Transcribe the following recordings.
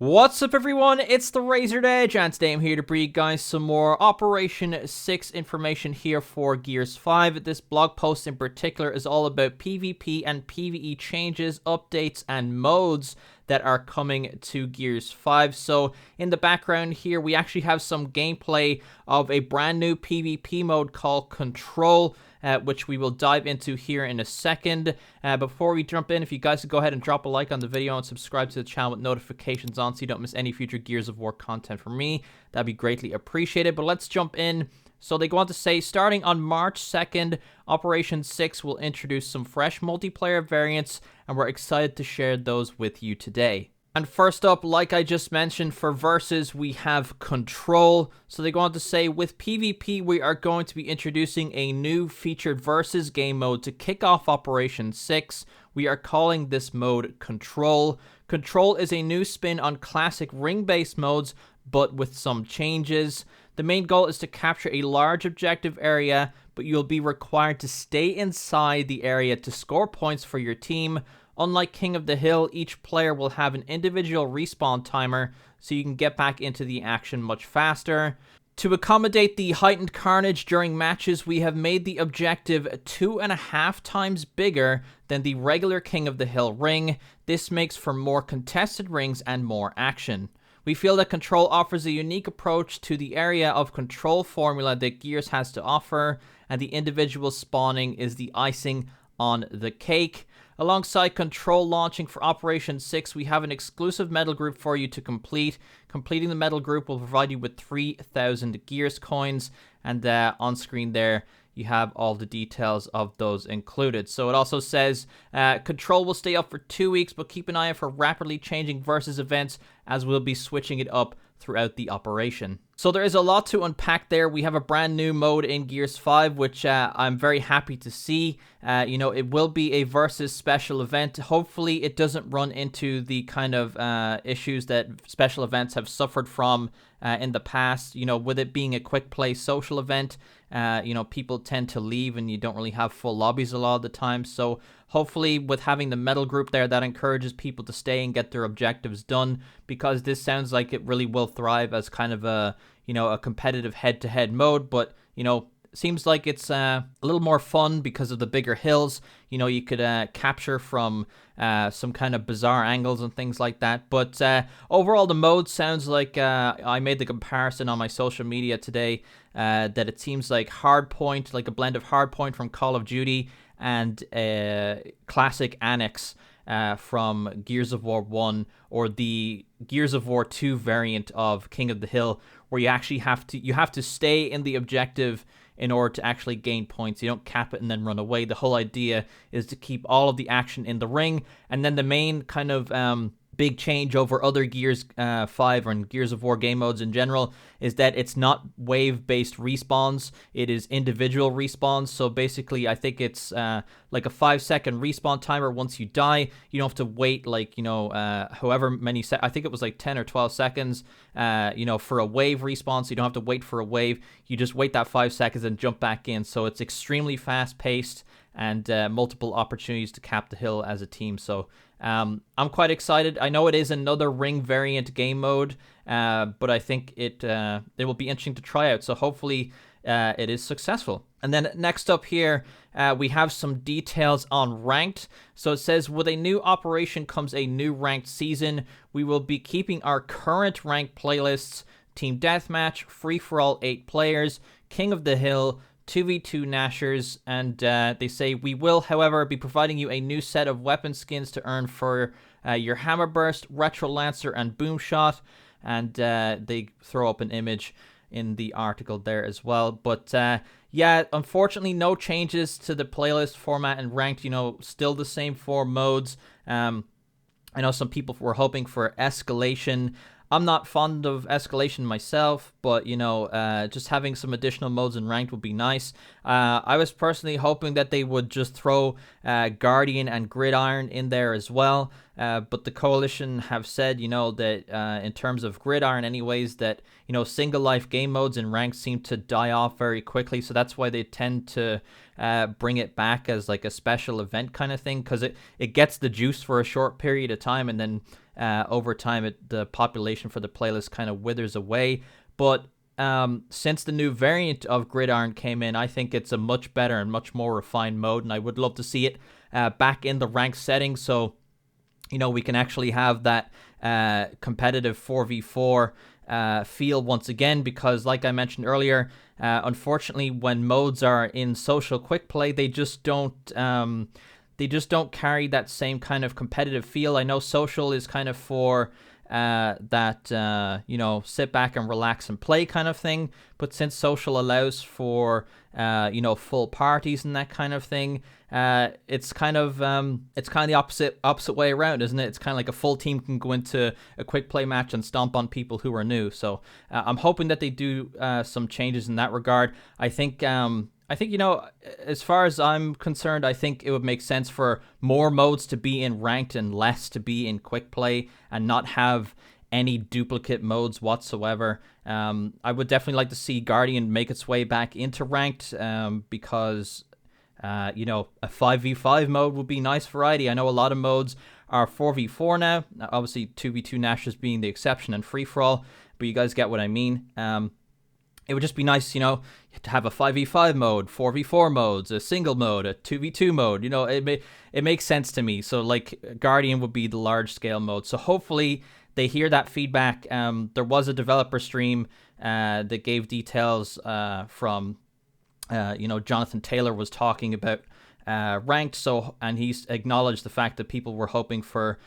What's up everyone, it's TheRazoredEdge, and today I'm here to bring you guys some more Operation 6 information here for Gears 5. This blog post in particular is all about PvP and PvE changes, updates, and modes that are coming to Gears 5. So in the background here, we actually have some gameplay of a brand new PvP mode called Control, which we will dive into here in a second. Before we jump in, if you guys could go ahead and drop a like on the video and subscribe to the channel with notifications on so you don't miss any future Gears of War content from me, that'd be greatly appreciated. But let's jump in. So they go on to say, starting on March 2nd, Operation 6 will introduce some fresh multiplayer variants, and we're excited to share those with you today. And first up, like I just mentioned, for Versus, we have Control. So they go on to say, with PvP, we are going to be introducing a new featured Versus game mode to kick off Operation 6. We are calling this mode Control. Control is a new spin on classic ring-based modes, but with some changes. The main goal is to capture a large objective area, but you'll be required to stay inside the area to score points for your team. Unlike King of the Hill, each player will have an individual respawn timer, so you can get back into the action much faster. To accommodate the heightened carnage during matches, we have made the objective 2.5 times bigger than the regular King of the Hill ring. This makes for more contested rings and more action. We feel that Control offers a unique approach to the area of control formula that Gears has to offer, and the individual spawning is the icing on the cake. Alongside Control launching for Operation 6, we have an exclusive medal group for you to complete. Completing the medal group will provide you with 3,000 Gears coins, and on screen there you have all the details of those included. So it also says Control will stay up for 2 weeks, but keep an eye out for rapidly changing Versus events, as we'll be switching it up throughout the operation. So there is a lot to unpack there. We have a brand new mode in Gears 5, which I'm very happy to see. It will be a Versus special event. Hopefully it doesn't run into the kind of issues that special events have suffered from in the past. With it being a quick play social event, people tend to leave and you don't really have full lobbies a lot of the time. So hopefully with having the medal group there, that encourages people to stay and get their objectives done, because this sounds like it really will thrive as kind of a competitive head-to-head mode. But seems like it's a little more fun because of the bigger hills. You could capture from some kind of bizarre angles and things like that. But overall, the mode sounds like, I made the comparison on my social media today, that it seems like Hardpoint, like a blend of Hardpoint from Call of Duty and classic Annex from Gears of War 1, or the Gears of War 2 variant of King of the Hill, where you actually have to stay in the objective in order to actually gain points. You don't cap it and then run away. The whole idea is to keep all of the action in the ring. And then the main kind of big change over other Gears 5 and Gears of War game modes in general is that it's not wave-based respawns. It is individual respawns. So basically, I think it's like a 5-second respawn timer once you die. You don't have to wait however many I think it was like 10 or 12 seconds for a wave respawn. So you don't have to wait for a wave. You just wait that 5 seconds and jump back in. So it's extremely fast-paced and multiple opportunities to cap the hill as a team. So I'm quite excited. I know it is another ring variant game mode, but I think it will be interesting to try out. So hopefully it is successful. And then next up here, we have some details on ranked. So it says, with a new operation comes a new ranked season. We will be keeping our current ranked playlists: Team Deathmatch, Free for All 8 players, King of the Hill, 2v2 Nashers, and they say, we will, however, be providing you a new set of weapon skins to earn for your Hammerburst, Retro Lancer, and Boomshot. And they throw up an image in the article there as well. But yeah, unfortunately, no changes to the playlist format and ranked. Still the same 4 modes. I know some people were hoping for escalation. I'm not fond of escalation myself, but, just having some additional modes in ranked would be nice. I was personally hoping that they would just throw Guardian and Gridiron in there as well. but the coalition have said, you know, that in terms of Gridiron anyways, that, you know, single life game modes in ranked seem to die off very quickly, so that's why they tend to bring it back as like a special event kind of thing, because it gets the juice for a short period of time, and then over time the population for the playlist kind of withers away. But since the new variant of Gridiron came in, I think it's a much better and much more refined mode, and I would love to see it back in the ranked setting, so, you know, we can actually have that competitive 4v4 feel once again, because like I mentioned earlier, unfortunately when modes are in social quick play, they just don't carry that same kind of competitive feel. I know social is kind of for that you know, sit back and relax and play kind of thing, but since social allows for you know, full parties and that kind of thing, it's kind of the opposite way around, isn't it? It's kind of like a full team can go into a quick play match and stomp on people who are new. So I'm hoping that they do some changes in that regard. I think, you know, as far as I'm concerned, I think it would make sense for more modes to be in ranked and less to be in quick play, and not have any duplicate modes whatsoever. I would definitely like to see Guardian make its way back into ranked, because, you know, a 5v5 mode would be nice variety. I know a lot of modes are 4v4 now, obviously 2v2 Nashers being the exception and free-for-all, but you guys get what I mean. It would just be nice, you know, to have a 5v5 mode, 4v4 modes, a single mode, a 2v2 mode. You know, it makes sense to me. So, like, Guardian would be the large-scale mode. So, hopefully, they hear that feedback. There was a developer stream that gave details from, you know, Jonathan Taylor was talking about ranked, so, and he's acknowledged the fact that people were hoping for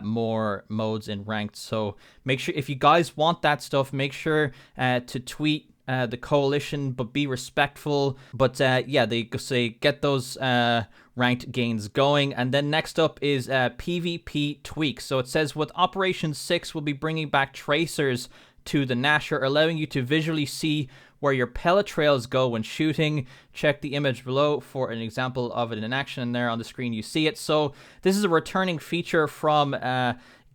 more modes in ranked. So make sure, if you guys want that stuff, make sure to tweet the coalition, but be respectful. But yeah, they say get those ranked gains going. And then next up is Pve Tweaks. So it says, with Operation 6, we'll be bringing back tracers to the Nasher, allowing you to visually see where your pellet trails go when shooting. Check the image below for an example of it in action, and there on the screen you see it. So this is a returning feature from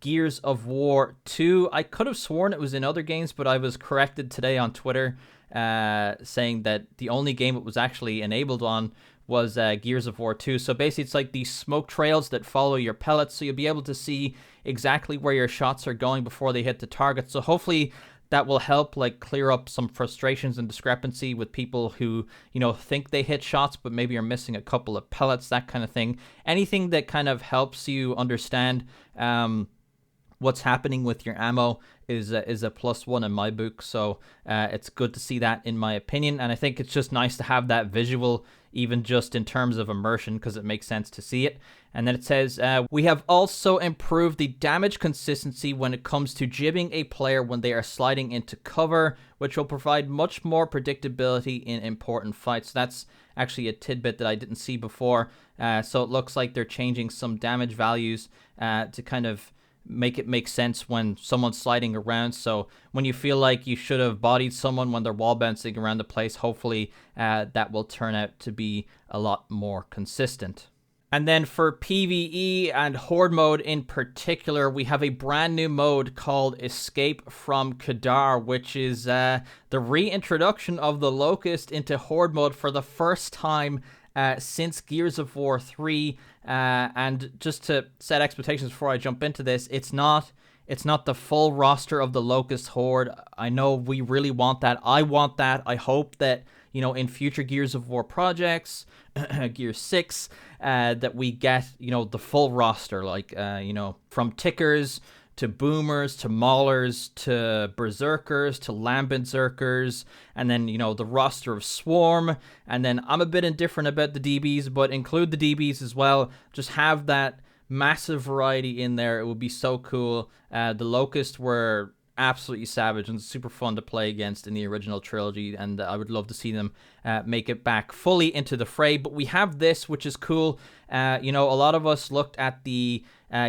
Gears of War 2. I could have sworn it was in other games, but I was corrected today on Twitter saying that the only game it was actually enabled on was Gears of War 2. So basically it's like these smoke trails that follow your pellets, so you'll be able to see exactly where your shots are going before they hit the target. So hopefully that will help, like, clear up some frustrations and discrepancy with people who, you know, think they hit shots but maybe are missing a couple of pellets, that kind of thing. Anything that kind of helps you understand what's happening with your ammo is a +1 in my book. So it's good to see that, in my opinion, and I think it's just nice to have that visual, even just in terms of immersion, because it makes sense to see it. And then it says, we have also improved the damage consistency when it comes to jibbing a player when they are sliding into cover, which will provide much more predictability in important fights. So that's actually a tidbit that I didn't see before. So it looks like they're changing some damage values to kind of make it make sense when someone's sliding around. So when you feel like you should have bodied someone when they're wall bouncing around the place, hopefully that will turn out to be a lot more consistent. And then for PvE and Horde Mode in particular, we have a brand new mode called Escape from Kadar, which is the reintroduction of the Locust into Horde Mode for the first time since Gears of War 3. And just to set expectations before I jump into this, it's not the full roster of the Locust Horde. I know we really want that. I want that. I hope that, you know, in future Gears of War projects, Gears 6, that we get, you know, the full roster, like, you know, from Tickers to Boomers to Maulers to Berserkers to Lambenzerkers, and then, you know, the roster of Swarm. And then I'm a bit indifferent about the DBs, but include the DBs as well. Just have that massive variety in there. It would be so cool. The Locust were absolutely savage and super fun to play against in the original trilogy, and I would love to see them make it back fully into the fray. But we have this, which is cool. You know, a lot of us looked at the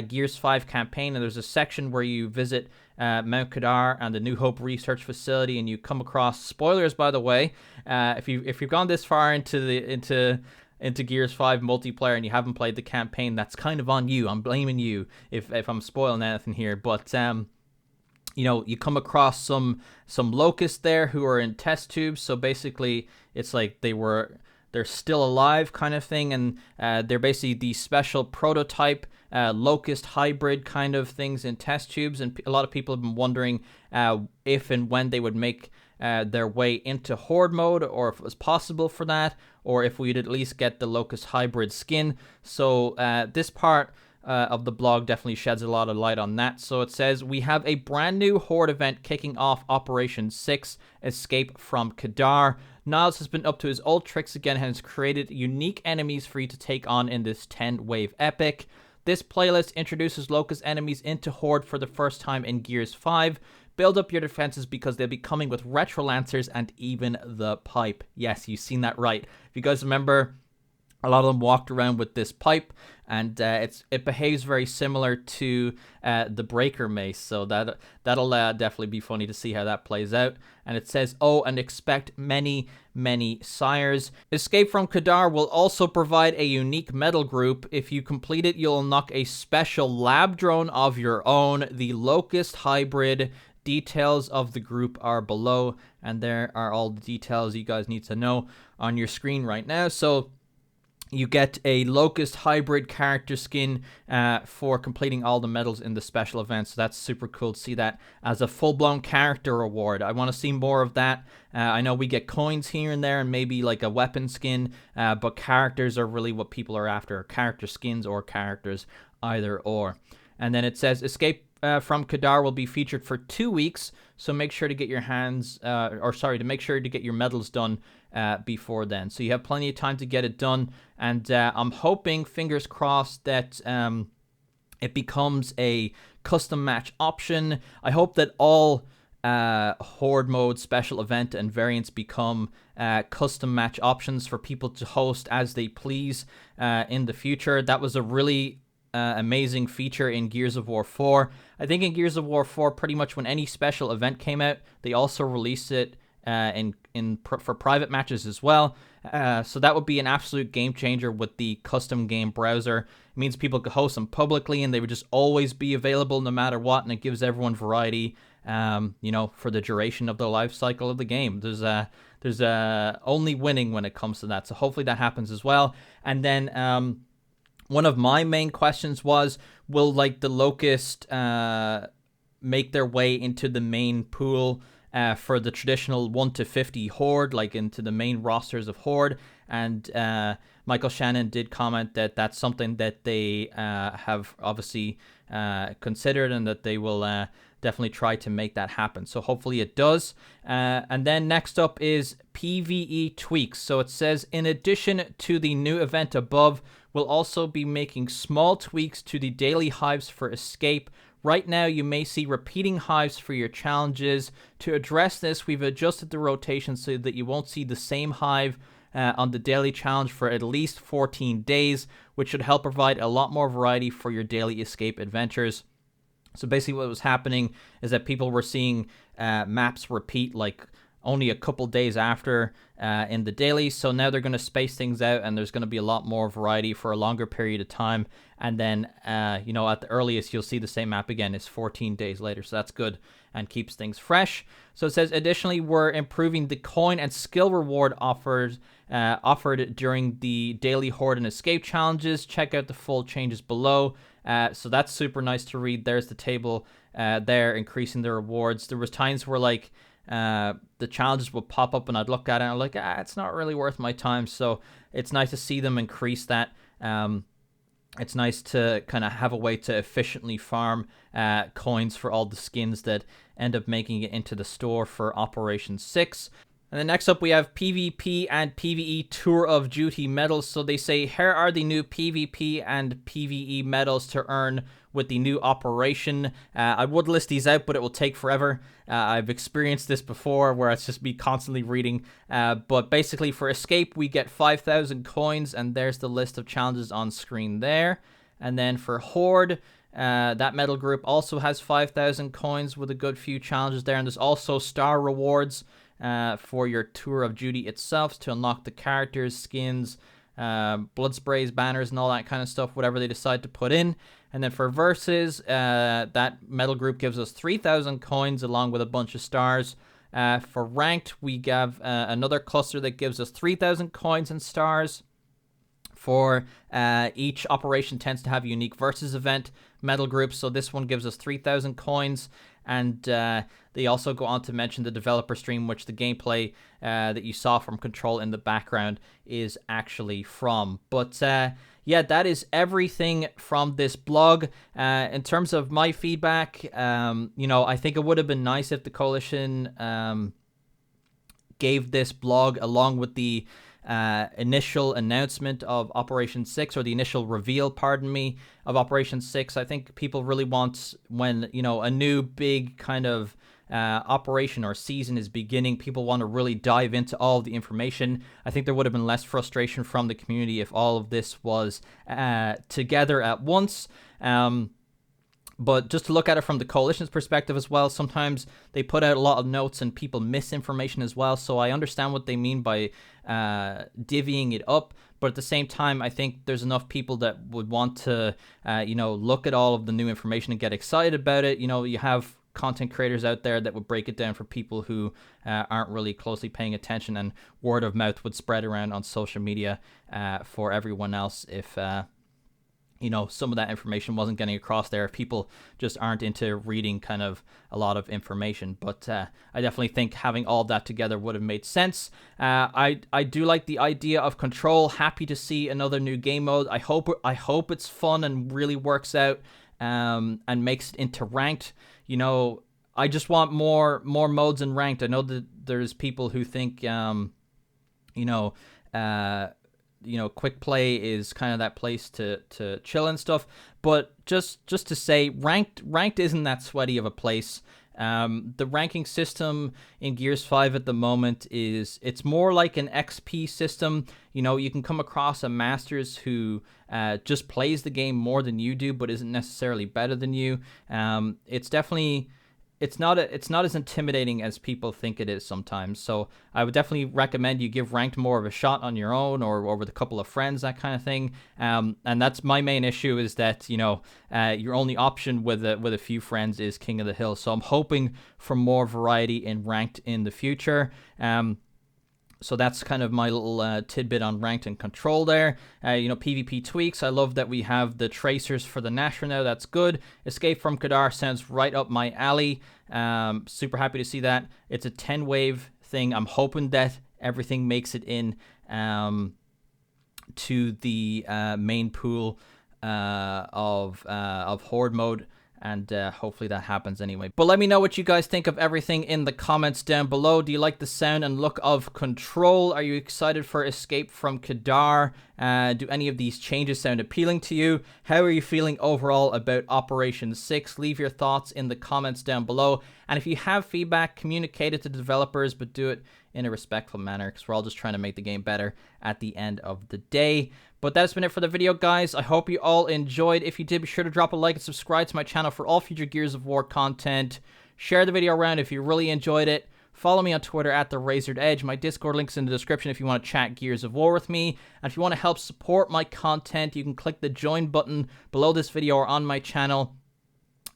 Gears 5 campaign, and there's a section where you visit Mount Kadar and the New Hope Research Facility, and you come across, spoilers by the way, if you've gone this far into into Gears 5 multiplayer and you haven't played the campaign, that's kind of on you. I'm blaming you if I'm spoiling anything here. But you know, you come across some Locust there who are in test tubes. So basically, it's like they're still alive kind of thing, and they're basically the special prototype Locust hybrid kind of things in test tubes. And a lot of people have been wondering if and when they would make their way into Horde mode, or if it was possible for that, or if we'd at least get the Locust hybrid skin. So this part of the blog definitely sheds a lot of light on that. So it says, we have a brand new Horde event kicking off Operation 6, Escape from Kadar. Niles has been up to his old tricks again and has created unique enemies for you to take on in this 10-wave epic. This playlist introduces Locust enemies into Horde for the first time in Gears 5. Build up your defenses because they'll be coming with Retro Lancers and even the pipe. Yes, you've seen that right. If you guys remember, a lot of them walked around with this pipe, and it behaves very similar to the Breaker Mace, so that'll definitely be funny to see how that plays out. And it says, oh, and expect many, many sires. Escape from Kadar will also provide a unique medal group. If you complete it, you'll unlock a special lab drone of your own, the Locust Hybrid. Details of the group are below, and there are all the details you guys need to know on your screen right now. So you get a Locust hybrid character skin for completing all the medals in the special event. So that's super cool to see that as a full-blown character reward. I want to see more of that. I know we get coins here and there and maybe like a weapon skin, but characters are really what people are after. Character skins or characters, either or. And then it says, Escape from Kadar will be featured for 2 weeks, so make sure to get your make sure to get your medals done before then. So you have plenty of time to get it done, and I'm hoping, fingers crossed, that it becomes a custom match option. I hope that all Horde Mode special event and variants become custom match options for people to host as they please in the future. That was a really amazing feature in Gears of War 4. I think in Gears of War 4, pretty much when any special event came out, they also released it for private matches as well. So that would be an absolute game changer with the custom game browser. It means people could host them publicly and they would just always be available no matter what, and it gives everyone variety, you know, for the duration of the life cycle of the game. There's only winning when it comes to that. So hopefully that happens as well. And then one of my main questions was, will like the Locust make their way into the main pool for the traditional 1 to 50 Horde, like into the main rosters of Horde? And Michael Shannon did comment that that's something that they have obviously considered, and that they will definitely try to make that happen. So hopefully it does. And then next up is PVE Tweaks. So it says, in addition to the new event above, we'll also be making small tweaks to the daily hives for Escape. Right now, you may see repeating hives for your challenges. To address this, we've adjusted the rotation so that you won't see the same hive on the daily challenge for at least 14 days, which should help provide a lot more variety for your daily Escape adventures. So basically what was happening is that people were seeing maps repeat like only a couple days after in the daily. So now they're going to space things out, and there's going to be a lot more variety for a longer period of time. And then, you know, at the earliest, you'll see the same map again is 14 days later. So that's good and keeps things fresh. So it says, additionally, we're improving the coin and skill reward offered during the daily Horde and Escape challenges. Check out the full changes below. So that's super nice to read. There's the table there, increasing the rewards. There was times where like the challenges would pop up and I'd look at it and I'm like, it's not really worth my time. So it's nice to see them increase that. It's nice to kind of have a way to efficiently farm coins for all the skins that end up making it into the store for Operation 6. And then next up we have PvP and PVE Tour of Duty medals. So they say, here are the new PvP and PVE medals to earn with the new operation. I would list these out, but it will take forever. I've experienced this before where it's just me constantly reading. But basically for Escape, we get 5,000 coins, and there's the list of challenges on screen there. And then for Horde, that medal group also has 5,000 coins with a good few challenges there. And there's also star rewards for your Tour of Duty itself to unlock the characters, skins, blood sprays, banners, and all that kind of stuff, whatever they decide to put in. And then for versus, that medal group gives us 3,000 coins along with a bunch of stars. For ranked, we have another cluster that gives us 3,000 coins and stars. For each operation tends to have a unique versus event medal group, so this one gives us 3,000 coins. And they also go on to mention the developer stream, which the gameplay that you saw from Control in the background is actually from. But yeah, that is everything from this blog. In terms of my feedback, you know, I think it would have been nice if the Coalition gave this blog along with the initial announcement of Operation 6, or the initial reveal, pardon me, of Operation 6. I think people really want, when, you know, a new big kind of operation or season is beginning, people want to really dive into all of the information. I think there would have been less frustration from the community if all of this was together at once. But just to look at it from the Coalition's perspective as well, sometimes they put out a lot of notes and people miss information as well. So I understand what they mean by divvying it up. But at the same time, I think there's enough people that would want to, you know, look at all of the new information and get excited about it. You know, you have content creators out there that would break it down for people who aren't really closely paying attention, and word of mouth would spread around on social media for everyone else if you know, some of that information wasn't getting across there, if people just aren't into reading kind of a lot of information. But I definitely think having all that together would have made sense. I do like the idea of Control. Happy to see another new game mode. I hope it's fun and really works out and makes it into ranked. You know, I just want more modes in ranked. I know that there's people who think, you know, quick play is kind of that place to chill and stuff, but just to say, ranked isn't that sweaty of a place. The ranking system in Gears 5 at the moment it's more like an XP system. You know, you can come across a Masters who just plays the game more than you do, but isn't necessarily better than you. It's definitely, it's not as intimidating as people think it is sometimes. So I would definitely recommend you give ranked more of a shot on your own or with a couple of friends, that kind of thing. And that's my main issue, is that, you know, your only option with a few friends is King of the Hill. So I'm hoping for more variety in ranked in the future. So that's kind of my little tidbit on ranked and Control there. You know, PvP Tweaks. I love that we have the tracers for the Nashor now. That's good. Escape from Kadar sounds right up my alley. Super happy to see that. It's a 10 wave thing. I'm hoping that everything makes it in to the main pool of Horde Mode. And hopefully that happens anyway. But let me know what you guys think of everything in the comments down below. Do you like the sound and look of Control? Are you excited for Escape from Kadar? Do any of these changes sound appealing to you? How are you feeling overall about Operation 6? Leave your thoughts in the comments down below. And if you have feedback, communicate it to the developers, but do it in a respectful manner, because we're all just trying to make the game better at the end of the day. But that's been it for the video, guys. I hope you all enjoyed. If you did, be sure to drop a like and subscribe to my channel for all future Gears of War content. Share the video around if you really enjoyed it. Follow me on Twitter at TheRazoredEdge. My Discord link's in the description if you want to chat Gears of War with me. And if you want to help support my content, you can click the join button below this video or on my channel.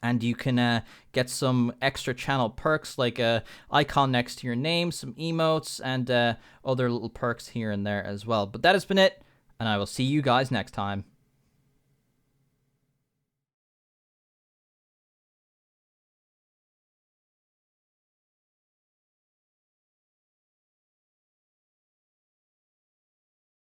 And you can get some extra channel perks, like a icon next to your name, some emotes, and other little perks here and there as well. But that has been it, and I will see you guys next time.